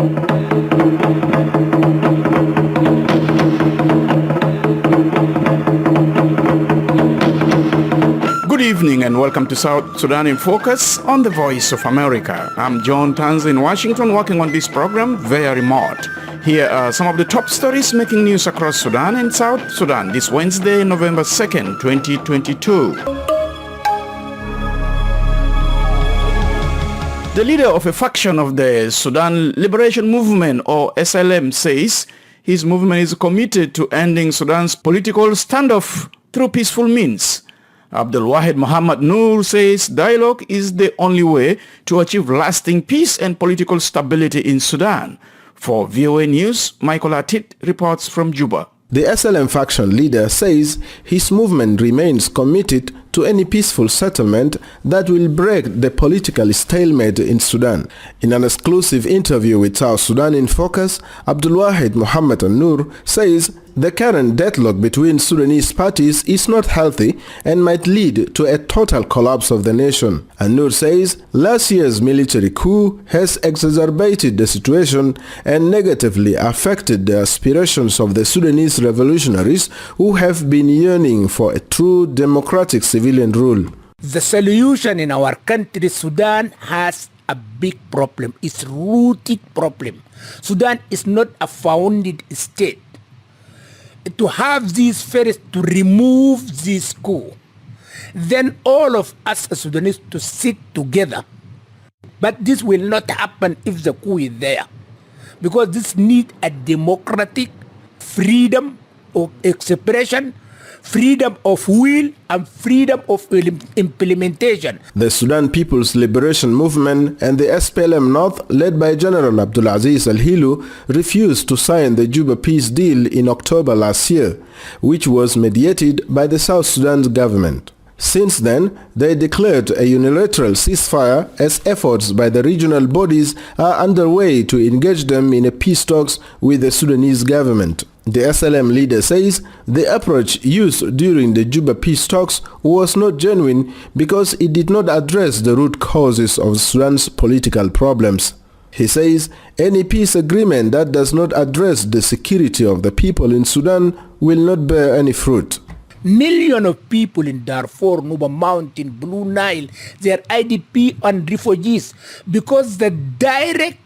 Good evening and welcome to South Sudan in Focus on the Voice of America. I'm John Tanz in Washington, working on this program via remote. Here are some of the top stories making news across Sudan and South Sudan this Wednesday, November 2nd, 2022. The leader of a faction of the Sudan Liberation Movement, or SLM, says his movement is committed to ending Sudan's political standoff through peaceful means. Abdul-Wahid Muhammad Noor says dialogue is the only way to achieve lasting peace and political stability in Sudan. For VOA News, Michael Atit reports from Juba. The SLM faction leader says his movement remains committed to any peaceful settlement that will break the political stalemate in Sudan. In an exclusive interview with South Sudan in Focus, Abdul-Wahid Muhammad Noor says the current deadlock between Sudanese parties is not healthy and might lead to a total collapse of the nation. Noor says last year's military coup has exacerbated the situation and negatively affected the aspirations of the Sudanese revolutionaries who have been yearning for a true democratic civilian rule. The solution in our country, Sudan, has a big problem. It's a rooted problem. Sudan is not a founded state. To have this first, to remove this coup, then all of us as Sudanese to sit together. But this will not happen if the coup is there, because this needs a democratic freedom of expression, freedom of will, and freedom of implementation. The Sudan People's Liberation Movement and the SPLM North, led by General Abdulaziz Al-Hilu, refused to sign the Juba peace deal in October last year, which was mediated by the South Sudan government. Since then, they declared a unilateral ceasefire as efforts by the regional bodies are underway to engage them in a peace talks with the Sudanese government. The SLM leader says the approach used during the Juba peace talks was not genuine because it did not address the root causes of Sudan's political problems. He says any peace agreement that does not address the security of the people in Sudan will not bear any fruit. Millions of people in Darfur, Nuba Mountain, Blue Nile, they are IDP and refugees because the direct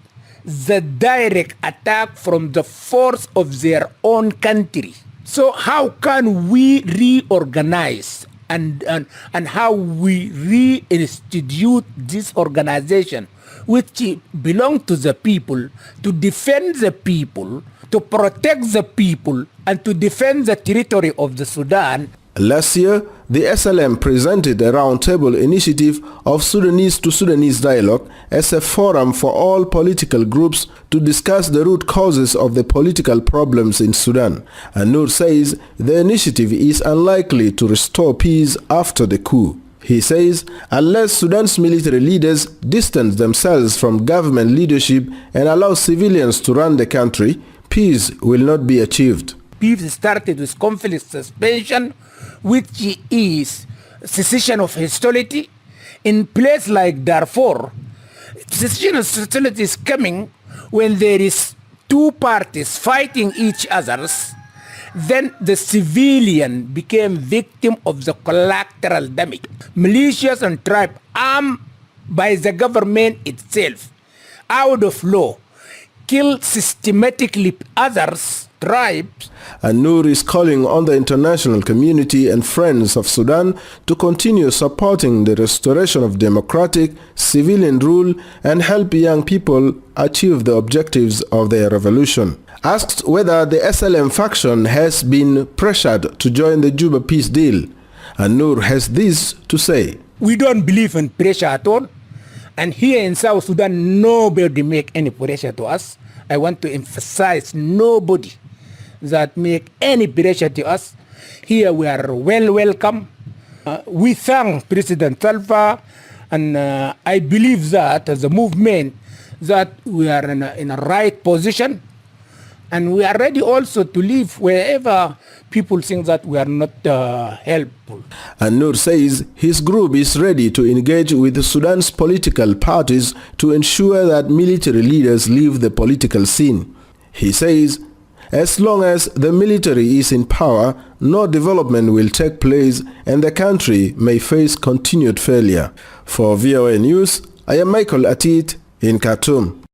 attack from the force of their own country. So how can we reorganize and how we reinstitute this organization which belong to the people, to defend the people, to protect the people, and to defend the territory of the Sudan? Last year, the SLM presented a roundtable initiative of Sudanese to Sudanese dialogue as a forum for all political groups to discuss the root causes of the political problems in Sudan. And Noor says the initiative is unlikely to restore peace after the coup. He says unless Sudan's military leaders distance themselves from government leadership and allow civilians to run the country, peace will not be achieved. Peace started with conflict suspension, which is cessation of hostility. In place like Darfur, cessation of hostility is coming when there is two parties fighting each other's. Then the civilian became victim of the collateral damage. Militias and tribes armed by the government itself, out of law, kill systematically others, tribes. And Noor is calling on the international community and friends of Sudan to continue supporting the restoration of democratic, civilian rule and help young people achieve the objectives of their revolution. Asked whether the SLM faction has been pressured to join the Juba peace deal, and Noor has this to say. We don't believe in pressure at all. And here in South Sudan, nobody make any pressure to us. I want to emphasize nobody that make any pressure to us. Here we are welcome. We thank President Salva, and I believe that as a movement that we are in a right position And we are ready also to leave wherever people think that we are not helpful. And Nur says his group is ready to engage with Sudan's political parties to ensure that military leaders leave the political scene. He says, as long as the military is in power, no development will take place and the country may face continued failure. For VOA News, I am Michael Atit in Khartoum.